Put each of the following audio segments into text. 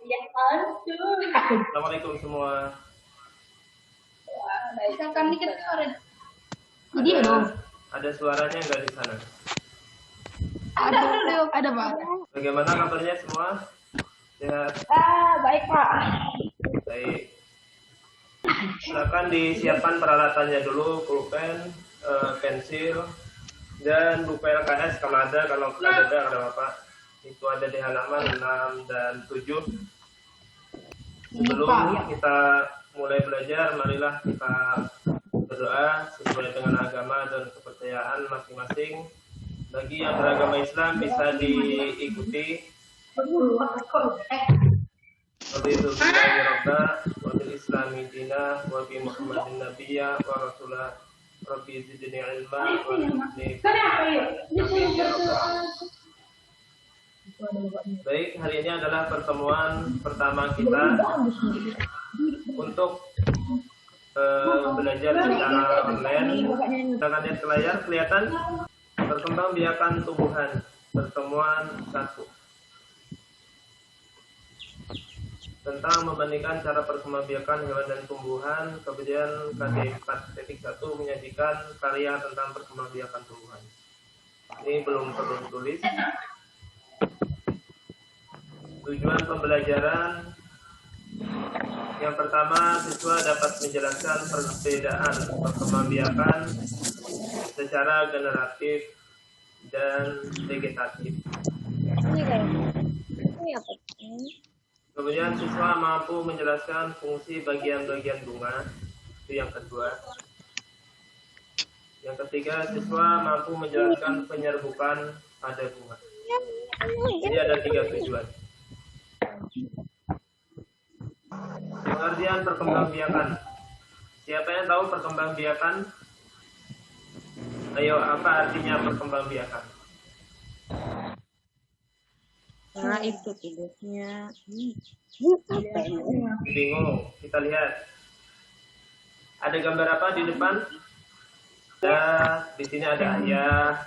Assalamualaikum semua. Ada suaranya nggak di sana? Ada Pak. Bagaimana kabarnya semua? Sehat? Baik Pak. Baik. Silakan disiapkan peralatannya dulu, pulpen, pensil, dan buku LKS kalau ada, kalau tidak ada apa-apa. Itu ada di halaman 6 dan 7. Sebelum kita mulai belajar, marilah kita berdoa sesuai dengan agama dan kepercayaan masing-masing. Bagi yang beragama Islam bisa diikuti. Wabillahi rabba wa bil islami dina wa bi muhammadin nabiyya wa rasulah rabbi zidni ilma wa zidni. Baik, hari ini adalah pertemuan pertama kita untuk belajar secara online. Jangan lihat ke layar, kelihatan perkembangbiakan tumbuhan, pertemuan 1 tentang membandingkan cara perkembangbiakan hewan dan tumbuhan. Kemudian KD 4.1 menyajikan karya tentang perkembangbiakan tumbuhan. Ini belum perlu ditulis. Tujuan pembelajaran yang pertama, siswa dapat menjelaskan perbedaan perkembangbiakan secara generatif dan vegetatif. Kemudian siswa mampu menjelaskan fungsi bagian-bagian bunga. Itu yang kedua. Yang ketiga, siswa mampu menjelaskan penyerbukan pada bunga. Jadi ada 3 tujuan. Pengertian perkembangbiakan. Siapa yang tahu perkembangbiakan? Ayo, apa artinya perkembangbiakan? Nah itu tidurnya. Bingung. Kita lihat. Ada gambar apa di depan? Di sini ada ayah,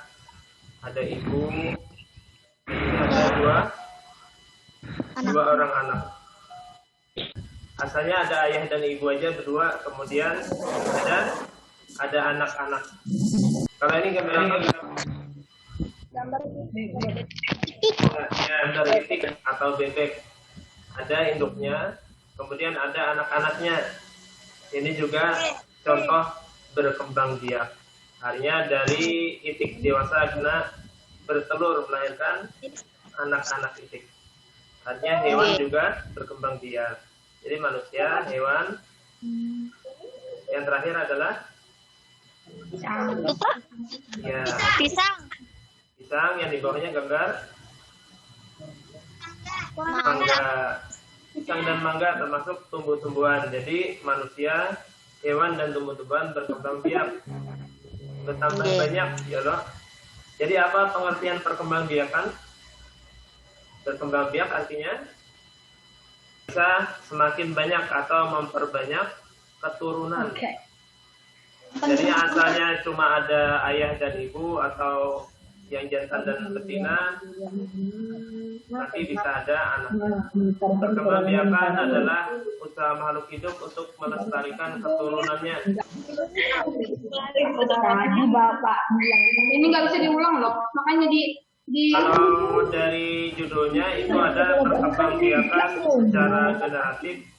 ada ibu, ini ada dua orang anak. Asalnya ada ayah dan ibu aja berdua, kemudian ada anak-anak. Kalau ini gambar apa? Gambar itik atau bebek. Ada induknya, kemudian ada anak-anaknya. Ini juga contoh berkembang biak. Artinya dari itik dewasa kena bertelur melahirkan anak-anak itik. Artinya hewan juga berkembang biak. Jadi manusia, hewan. Yang terakhir adalah ya, pisang yang di bawahnya gambar mangga. Pisang dan mangga termasuk tumbuh-tumbuhan. Jadi manusia, hewan dan tumbuh-tumbuhan berkembang biak, bertambah banyak, ya loh. Jadi apa pengertian perkembangbiakan? Berkembang biak artinya bisa semakin banyak atau memperbanyak keturunan. Jadi asalnya cuma ada ayah dan ibu atau yang jantan dan betina, nanti bisa ada anak. Perkembangbiakan adalah usaha makhluk hidup untuk melestarikan keturunannya. Tadi Bapak bilang ini nggak bisa diulang loh, makanya Kalau dari judulnya itu ada perkembangbiakan secara generatif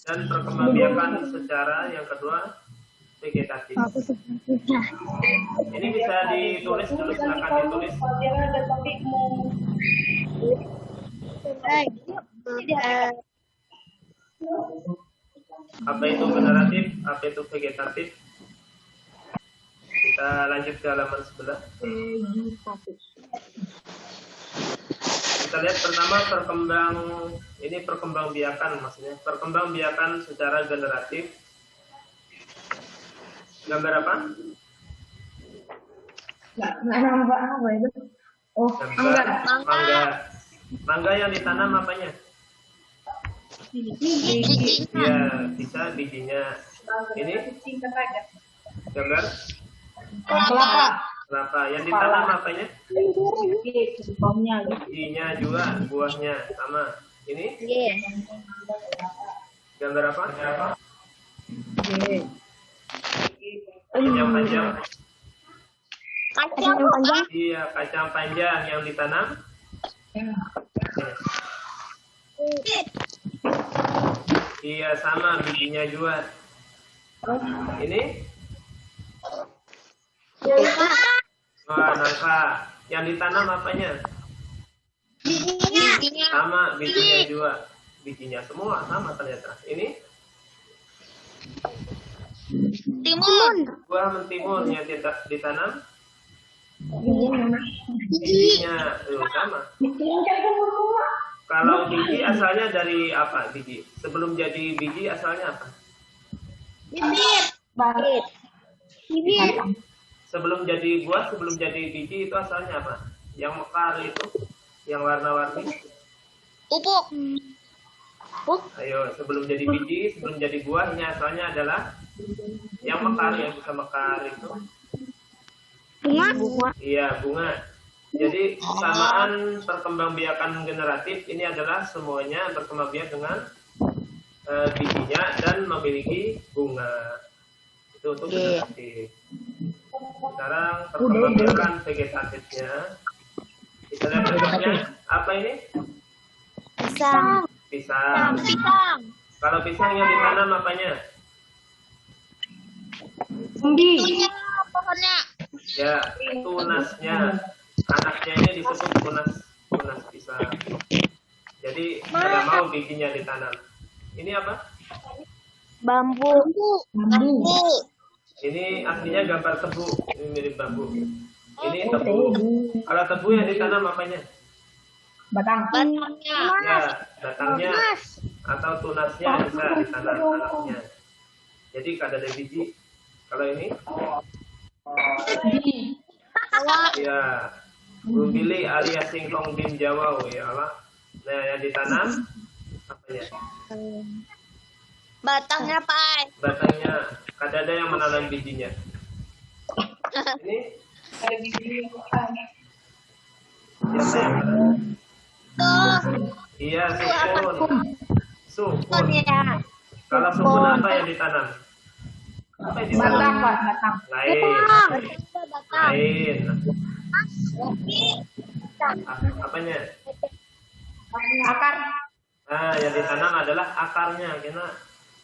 dan perkembangbiakan secara yang kedua vegetatif. Ini bisa ditulis dulu, silakan ditulis. Apa itu generatif? Apa itu vegetatif? Kita lanjut ke halaman sebelah. Kita lihat pertama perkembangbiakan, maksudnya perkembangbiakan secara generatif. Gambar apa? nggak nampak apa itu? Oh, Gambar mangga yang ditanam apanya? Biji. Ya, bisa bijinya. Ini gambar Kelapa. Kelapa. Yang ditanam apanya? Contohnya. Bijinya juga, buahnya sama. Ini gambar apa? Panjang-panjang. Kacang panjang. Iya, kacang panjang yang ditanam. Iya, sama bijinya juga. Ini? Wah, nangka. Yang ditanam apanya? Bijinya. Sama bijinya juga. Bijinya semua sama ternyata. Ini? Timun. Buah mentimun yang ditanam. Biji. Bijinya sama. Kalau biji asalnya dari apa? Biji. Sebelum jadi biji asalnya apa? Bibit. Bibit. Sebelum jadi buah, sebelum jadi biji itu asalnya apa? Yang mekar itu, yang warna-warni. Pupuk. Ayo, sebelum jadi biji, sebelum jadi buah, ini asalnya adalah yang mekar, yang bisa mekar itu. Bunga. Iya, bunga. Jadi kesamaan perkembangbiakan generatif ini adalah semuanya berkembangbiak dengan bijinya dan memiliki bunga. Itu untuk generatif. Sekarang perkembangbiakan vegetatifnya. Kita lihat contohnya. Apa ini? Pisang. Pisang. Pisang. Kalau pisang yang ditanam apanya? Itunya pohonnya. Ya, tunasnya. Anaknya ini disebut tunas pisang. Jadi tidak mau bijinya ditanam. Ini apa? Bambu. Ini aslinya gambar tebu. Ini mirip bambu. Ini tebu. Kalau tebu yang ditanam apanya? Batang. Batangnya. Ya, batangnya atau tunasnya bisa ditanam anaknya. Jadi kada ada biji. Kalau ini? Ya, bumbili alias singkong bin Jawa ya Allah. Nah, yang ditanam apanya? Batangnya Pak. Batangnya. Kada ada yang menanam bijinya. Ini? Siapa yang menanam? Iya, sukun. Sukun. Ya. Kalau sukun apa yang ditanam? Apa yang ditanam? Batang, Pak. Batang. Lain. Batang. Lain. Apanya? Akar. Nah, yang ditanam adalah akarnya. Karena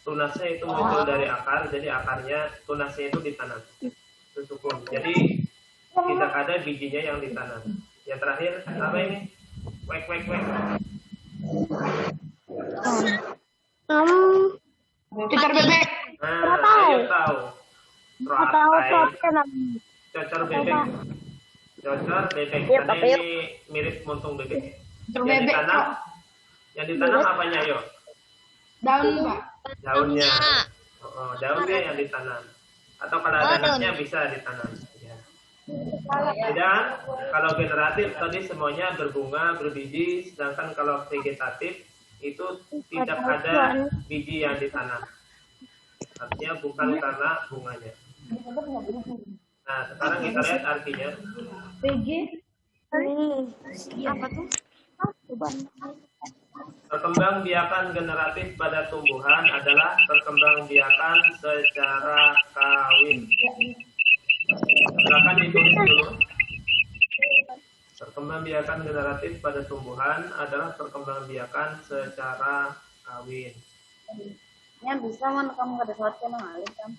tunasnya itu muncul dari akar, jadi akarnya, tunasnya itu ditanam. Itu sukun. Jadi tidak ada bijinya yang ditanam. Yang terakhir apa ini? Wek. Cucur bebek. Nah, ayo tahu. Cocor bebek. Cocor bebek. Iya, Karena Pak. ini mirip muntung bebek. Cucur Yang bebek. ditanam, yang ditanam apanya, yo? Daun, Pak. Daunnya. Oh, daunnya yang ditanam. Atau kalau ada anaknya bisa ditanam. Ya. Dan kalau generatif tadi semuanya berbunga, berbiji, sedangkan kalau vegetatif itu tidak ada biji yang ditanam. Artinya bukan karena bunganya. Nah, sekarang kita lihat artinya. Apa tuh? Perkembangbiakan generatif pada tumbuhan adalah perkembangbiakan secara kawin. Silakan ditulis dulu. Perkembangbiakan generatif pada tumbuhan adalah perkembangbiakan secara kawin. Ya bisa man kamu ada sesuatu yang mengalir kan?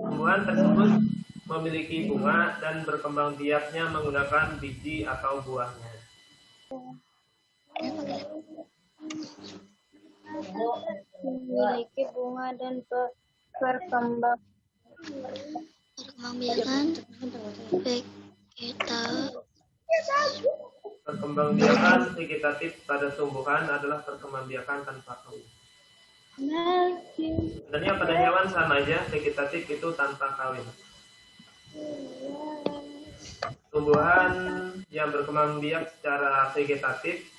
Tumbuhan tersebut memiliki bunga dan berkembang biaknya menggunakan biji atau buahnya. Memiliki bunga dan berkembang biakan Perkembangbiakan vegetatif pada tumbuhan adalah perkembangbiakan tanpa kawin. Sebenarnya pada hewan sama aja, vegetatif itu tanpa kawin. Tumbuhan yang berkembang biak secara vegetatif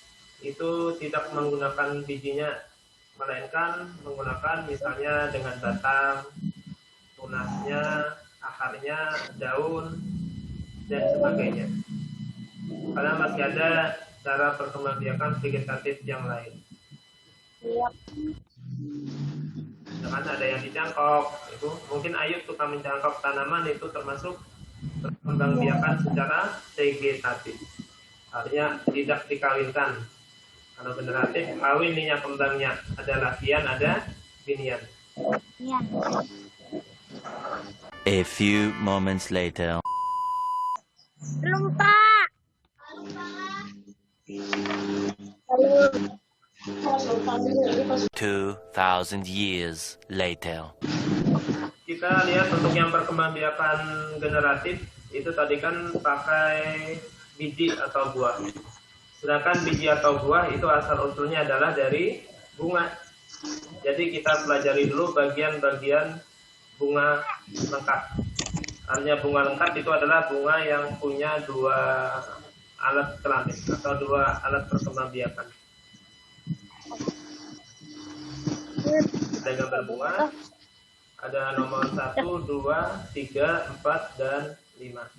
itu tidak menggunakan bijinya, melainkan menggunakan misalnya dengan batang, tunasnya, akarnya, daun, dan sebagainya. Karena masih ada cara perkembangbiakan vegetatif yang lain. Iya. Misalkan ada yang dicangkok, itu mungkin Ayub suka mencangkok tanaman, itu termasuk perkembangbiakan secara vegetatif. Artinya tidak dikawinkan. Kalau generatif, kawin minyak kembangnya ada lakian, ada binian. Iya. A few moments later. Belum, Pak. Halo. 2,000 years later. Kita lihat untuk yang perkembangbiakan generatif, itu tadi kan pakai biji atau buah. Sedangkan biji atau buah itu asal-usulnya adalah dari bunga. Jadi kita pelajari dulu bagian-bagian bunga lengkap. Artinya bunga lengkap itu adalah bunga yang punya dua alat kelamin atau dua alat perkembangbiakan. Ada gambar bunga, ada nomor 1, 2, 3, 4, dan 5.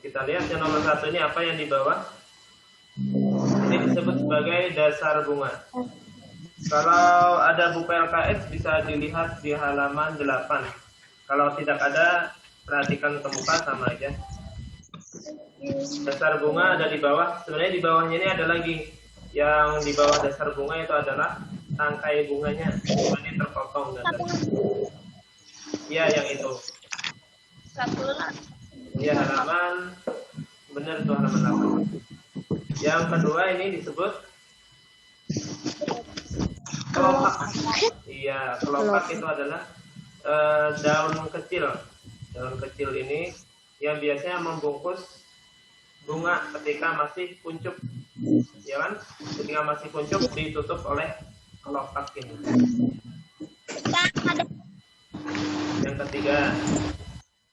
Kita lihat yang nomor 1 ini apa yang di bawah. Ini disebut sebagai dasar bunga. Kalau ada buku LKS bisa dilihat di halaman 8. Kalau tidak ada, perhatikan ke muka sama aja. Dasar bunga ada di bawah. Sebenarnya di bawahnya ini ada lagi. Yang di bawah dasar bunga itu adalah tangkai bunganya. Ini terpotong dan ya yang itu. Ya halaman, benar tuh halaman 8. Yang kedua ini disebut kelopak. Iya, kelopak itu adalah daun kecil. Daun kecil ini yang biasanya membungkus bunga ketika masih kuncup, ya kan? Ketika masih kuncup ditutup oleh kelopak ini. Yang ketiga,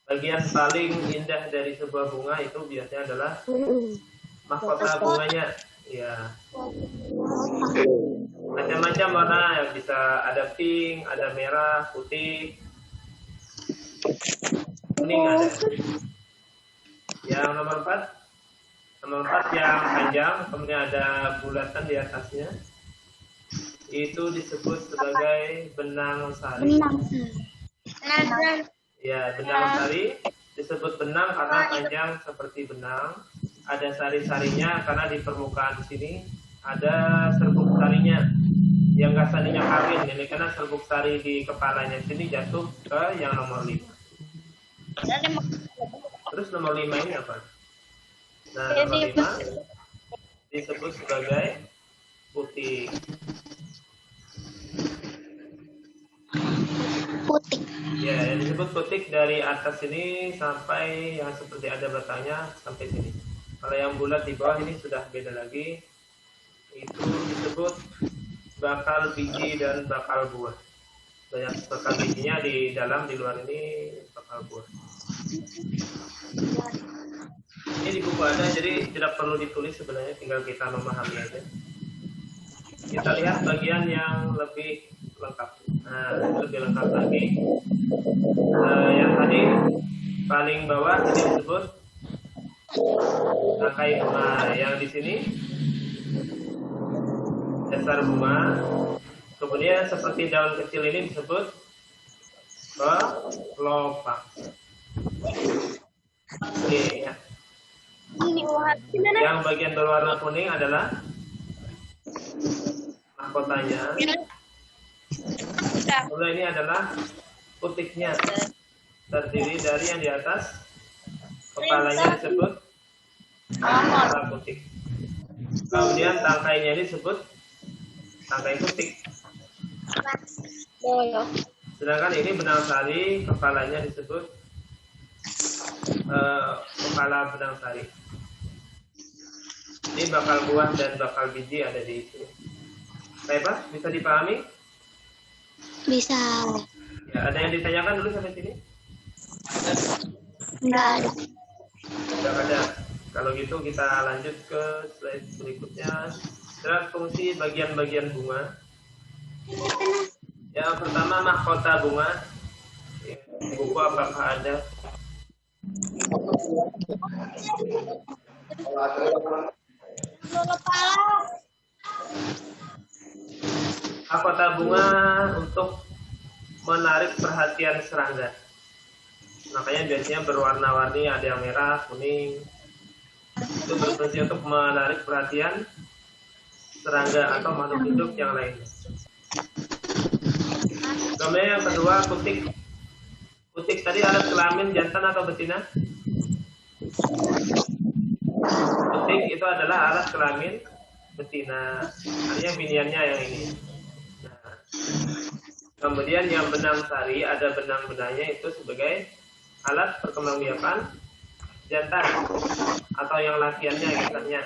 bagian paling indah dari sebuah bunga itu biasanya adalah mahkota bunganya. Ya, macam-macam warna, yang bisa ada pink, ada merah, putih, kuning ada. Yang nomor 4 yang panjang, kemudian ada bulatan di atasnya, itu disebut sebagai benang sari. Ya, benang sari disebut benang karena panjang seperti benang. Ada sari-sarinya karena di permukaan sini ada serbuk sarinya. Yang nggak sarinya kawin ini karena serbuk sari di kepalanya sini jatuh ke yang nomor 5. Terus nomor 5 ini apa? Nah, nomor 5 disebut sebagai putih. Ya, yang disebut putik dari atas ini sampai yang seperti ada batangnya sampai sini. Kalau yang bulat di bawah ini sudah beda lagi. Itu disebut bakal biji dan bakal buah. Banyak bakal bijinya di dalam, di luar ini bakal buah. Ini di buku ada, jadi tidak perlu ditulis sebenarnya, tinggal kita memahami aja. Kita lihat bagian yang lebih lengkap. Nah, lebih lengkap lagi. Yang tadi paling bawah ini disebut tangkai bunga. Yang di sini dasar bunga. Kemudian seperti daun kecil ini disebut kelopak. Oke, ya. Yang bagian berwarna kuning adalah mahkotanya. Kemudian ini adalah putiknya, terdiri dari yang di atas kepalanya disebut kepala putik. Kemudian tangkainya disebut tangkai putik. Sedangkan ini benang sari, kepalanya disebut kepala benang sari. Ini bakal buah dan bakal biji ada di sini. Baik, bisa dipahami? Bisa. Ya, ada yang ditanyakan dulu sampai sini? Enggak ada. Tidak ada. Kalau gitu kita lanjut ke slide berikutnya. Sekarang fungsi bagian-bagian bunga. Yang pertama mahkota bunga. Di buku apakah ada? Mahkota bunga untuk menarik perhatian serangga. Makanya biasanya berwarna-warni, ada yang merah, kuning. Itu berfungsi untuk menarik perhatian serangga atau makhluk hidup yang lainnya. Kemudian yang kedua, kutik. Kutik tadi alat kelamin jantan atau betina? Kutik itu adalah alat kelamin betina. Artinya biniannya yang ini. Nah, kemudian yang benang sari, ada benang-benangnya itu sebagai alat perkembangbiakan jantan atau yang lakiannya misalnya.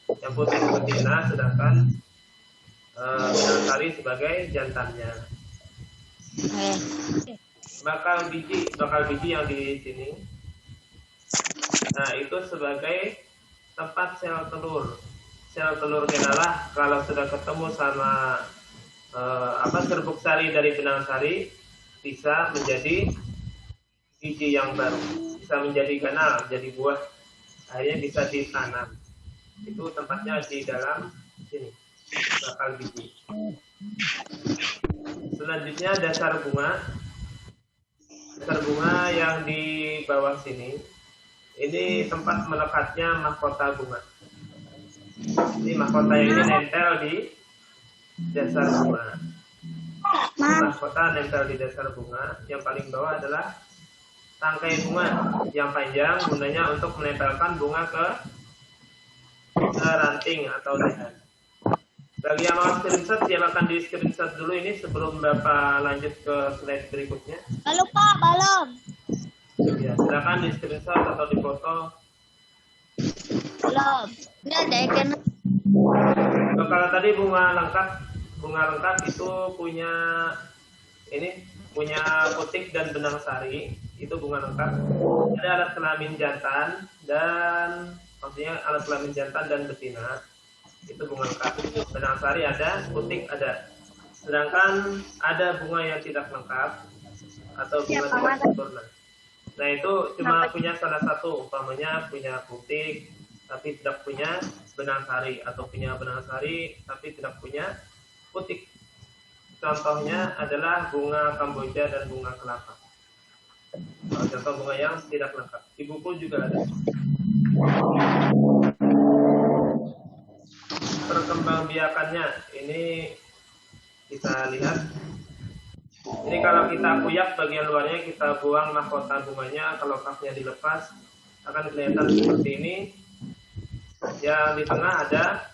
Yang putih betina, sedangkan benang sari sebagai jantannya. Bakal biji yang di sini. Nah, itu sebagai tempat sel telur. Sel telur adalah kalau sudah ketemu sama serbuk sari dari benang sari, bisa menjadi biji yang baru, bisa menjadi ganal, menjadi buah, akhirnya bisa ditanam. Itu tempatnya di dalam sini, bakal biji. Selanjutnya dasar bunga. Dasar bunga yang di bawah sini, ini tempat melekatnya mahkota bunga. Ini mahkota yang ini nempel di dasar bunga. Mahkota nempel di dasar bunga. Yang paling bawah adalah tangkai bunga yang panjang, gunanya untuk menempelkan bunga ke ranting atau dahan. Bagi yang mau screenshot, silakan di screenshot dulu ini sebelum Bapak lanjut ke slide berikutnya. Halo Pak, belum. Ya, silakan di screenshot atau di foto. Belum. Ini ada ikan. Kalau tadi bunga lengkap itu punya putik dan benang sari, itu bunga lengkap. Ada alat kelamin jantan dan maksudnya alat kelamin jantan dan betina, itu bunga lengkap. Benang sari ada, putik ada. Sedangkan ada bunga yang tidak lengkap atau bunga tidak sempurna. Nah, itu cuma punya salah satu, umpamanya punya putik tapi tidak punya benang sari, atau punya benang sari tapi tidak punya putik. Contohnya adalah bunga Kamboja dan bunga kelapa. Contoh bunga yang tidak lengkap. Di buku juga ada. Perkembangbiakannya ini kita lihat. Ini kalau kita kuyak bagian luarnya, kita buang mahkota bunganya, kalau kapnya dilepas akan kelihatan seperti ini. Yang di tengah ada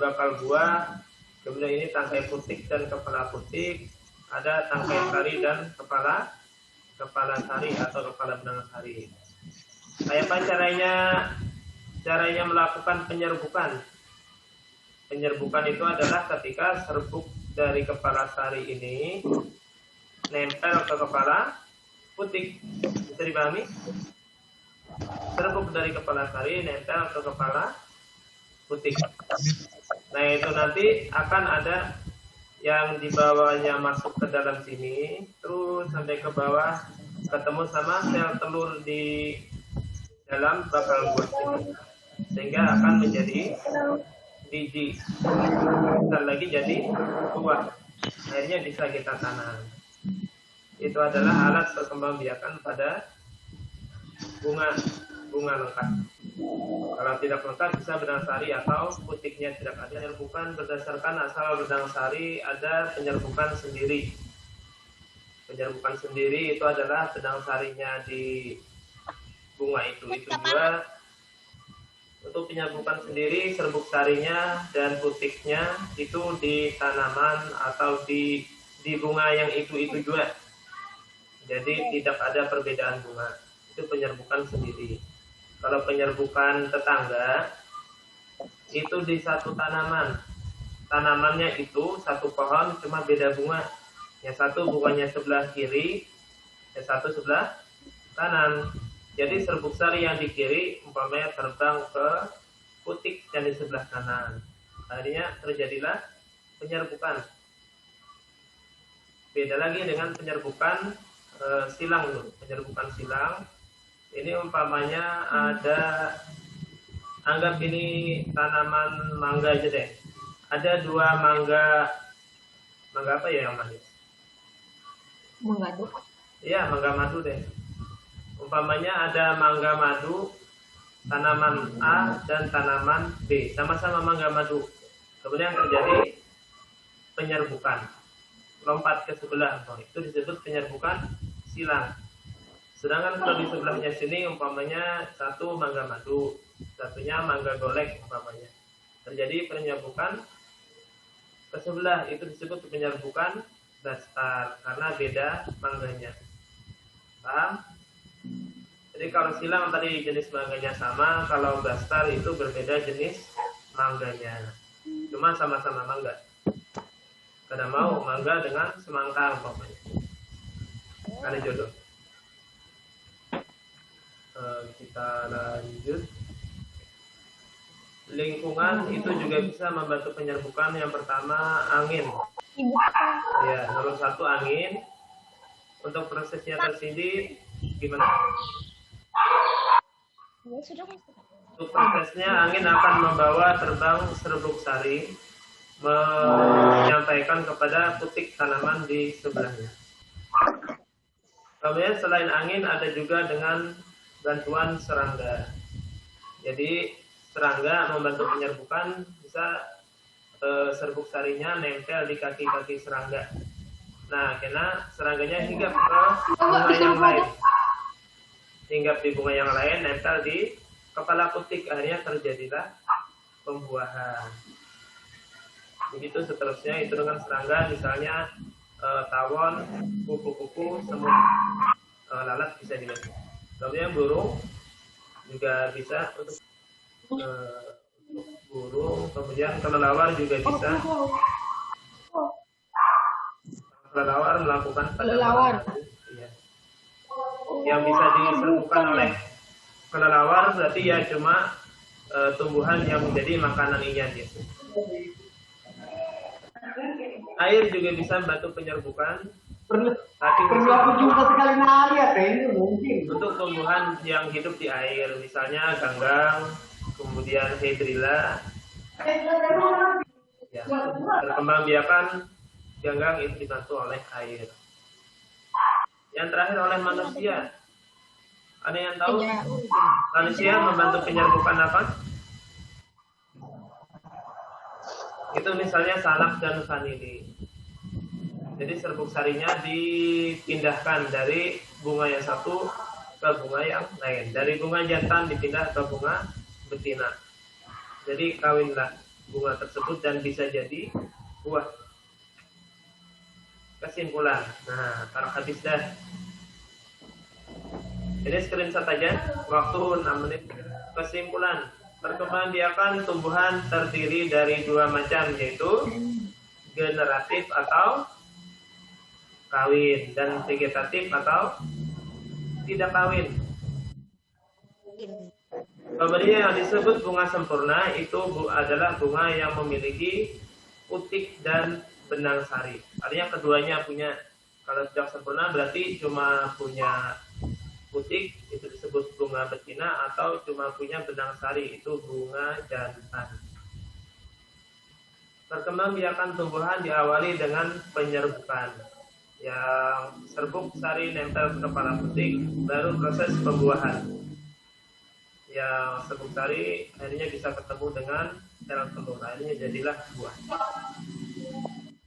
bakal buah, kemudian ini tangkai putik dan kepala putik, ada tangkai sari dan kepala sari atau kepala benang sari. Apa caranya melakukan penyerbukan? Penyerbukan itu adalah ketika serbuk dari kepala sari ini nempel ke kepala putik. Bisa dipahami? Serbuk dari kepala sari nempel ke kepala putik. Nah, itu nanti akan ada yang di bawahnya masuk ke dalam sini, terus sampai ke bawah ketemu sama sel telur di dalam bakal buah ini, sehingga akan menjadi biji, dan lagi jadi buah, akhirnya bisa kita tanam. Itu adalah alat perkembangbiakan pada bunga lengkap. Kalau tidak lengkap bisa benang sari atau putiknya tidak ada. Penyerbukan berdasarkan asal benang sari, ada penyerbukan sendiri. Penyerbukan sendiri itu adalah benang sarinya di bunga itu juga. Untuk penyerbukan sendiri, serbuk sarinya dan putiknya itu di tanaman atau di bunga yang itu juga. Jadi tidak ada perbedaan bunga. Itu penyerbukan sendiri. Kalau penyerbukan tetangga itu di satu tanaman. Tanamannya itu satu pohon, cuma beda bunga. Yang satu bunganya sebelah kiri, yang satu sebelah kanan. Jadi serbuk sari yang di kiri umpamanya terbang ke putik yang di sebelah kanan. Akhirnya terjadilah penyerbukan. Beda lagi dengan penyerbukan silang dulu, penyerbukan silang. Ini umpamanya ada, anggap ini tanaman mangga aja deh. Ada 2 mangga apa ya yang manis? Mengadu. Iya, mangga madu deh. Umpamanya ada mangga madu, tanaman A dan tanaman B, sama-sama mangga madu. Kemudian terjadi penyerbukan, lompat ke sebelah, itu disebut penyerbukan silang. Sedangkan kalau di sebelahnya sini umpamanya satu mangga madu, satunya mangga golek umpamanya, terjadi penyerbukan ke sebelah, itu disebut penyerbukan dasar karena beda mangganya. Paham? Jadi kalau silang tadi jenis mangganya sama, kalau dasar itu berbeda jenis mangganya. Cuma sama-sama mangga. Kadang mau mangga dengan semangka umpamanya. Ada jodoh. Kita lanjut. Lingkungan itu juga bisa membantu penyerbukan. Yang pertama angin. Ya, nomor 1 angin. Untuk prosesnya tersendiri gimana? Untuk prosesnya angin akan membawa terbang serbuk sari, menyampaikan kepada putik tanaman di sebelahnya. Kemudian selain angin ada juga dengan bantuan serangga. Jadi serangga membantu penyerbukan, bisa serbuk sarinya nempel di kaki-kaki serangga. Nah, karena serangganya hinggap ke bunga yang lain. Hinggap di bunga yang lain, nempel di kepala putik, akhirnya terjadilah pembuahan. Begitu seterusnya, itu dengan serangga, misalnya tawon, kupu-kupu, semut, lalat bisa juga. Kemudian burung juga bisa untuk burung, kemudian kelelawar juga bisa. Kelelawar melakukan pada ya. Yang bisa diserbukan oleh kelelawar berarti ya cuma tumbuhan yang menjadi makanan inya gitu. Air juga bisa membantu penyerbukan. Tapi perlu aku jumpa sekali nari ya, ini mungkin. Untuk tumbuhan yang hidup di air, misalnya ganggang, kemudian hydrilla, ya, perkembangbiakan ganggang itu dibantu oleh air. Yang terakhir oleh manusia. Ada yang tahu? Manusia membantu penyerbukan apa? Itu misalnya salak dan vanili. Jadi serbuk sarinya dipindahkan dari bunga yang satu ke bunga yang lain. Dari bunga jantan dipindah ke bunga betina. Jadi kawinlah bunga tersebut dan bisa jadi buah. Kesimpulan. Nah, taruh habis dah. Ini screenshot aja. Waktu 6 menit. Kesimpulan. Perkembangbiakan tumbuhan terdiri dari 2 macam, yaitu generatif atau kawin dan vegetatif atau tidak kawin. Kemudian yang disebut bunga sempurna itu adalah bunga yang memiliki putik dan benang sari. Artinya keduanya punya. Kalau tidak sempurna berarti cuma punya putik, itu disebut bunga betina, atau cuma punya benang sari, itu bunga jantan. Perkembangbiakan tumbuhan diawali dengan penyerbukan. Yang serbuk sari nempel ke kepala putik, baru proses pembuahan. Yang serbuk sari akhirnya bisa ketemu dengan sel telur, akhirnya jadilah buah.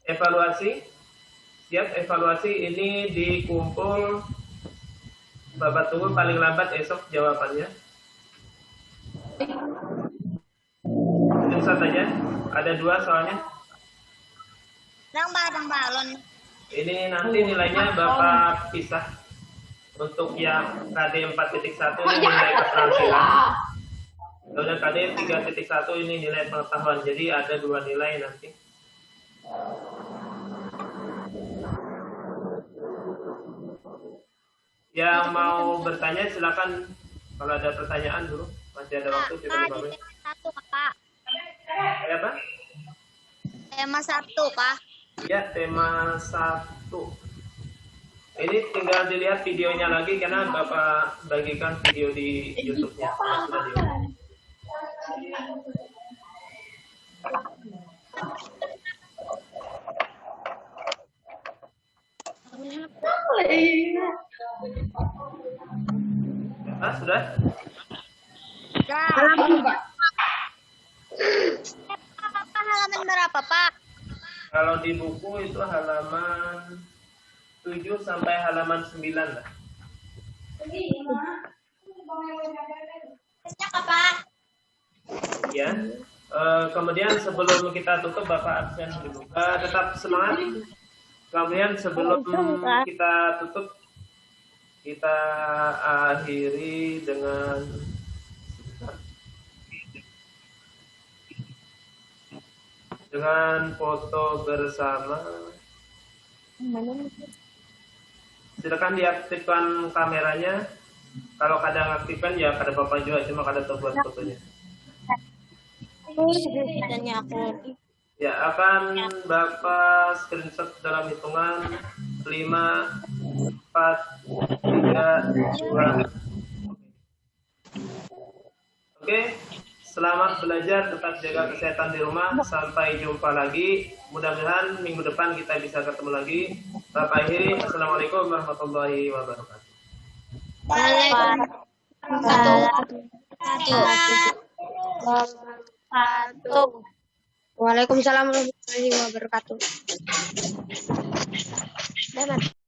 Evaluasi. Siap evaluasi ini dikumpul. Bapak tunggu paling lambat esok jawabannya. Screenshot aja. Ada 2 soalnya. Dang balon. Ini nanti nilainya Bapak pisah. Untuk yang KD 4.1 ini nilai keterampilan. Kemudian KD 3.1 ini nilai pengetahuan. Jadi ada 2 nilai nanti. Yang mau bertanya silakan, kalau ada pertanyaan dulu, masih ada waktu. Kak, satu Kak. Apa? Tema 1 Kak. Ya, tema 1. Ini tinggal dilihat videonya lagi karena Bapak bagikan video di YouTube-nya. Sudah diunduh. Ah, sudah? Halaman berapa, Pak? Kalau di buku itu halaman 7 sampai halaman 9 lah. Pak. Ya. Kemudian sebelum kita tutup Bapak absen dulu. Tetap semangat. Kemudian sebelum kita tutup, kita akhiri dengan foto bersama. Silakan diaktifkan kameranya. Kalau kadang aktifkan ya kada Bapak juga, cuma kada terbuat fotonya. Ya, akan Bapak screenshot dalam hitungan 5, 4, 3, 2. Oke, selamat belajar, tetap jaga kesehatan di rumah. Sampai jumpa lagi. Mudah-mudahan minggu depan kita bisa ketemu lagi. Bapak akhiri, assalamualaikum warahmatullahi wabarakatuh. Waalaikumsalam warahmatullahi wabarakatuh.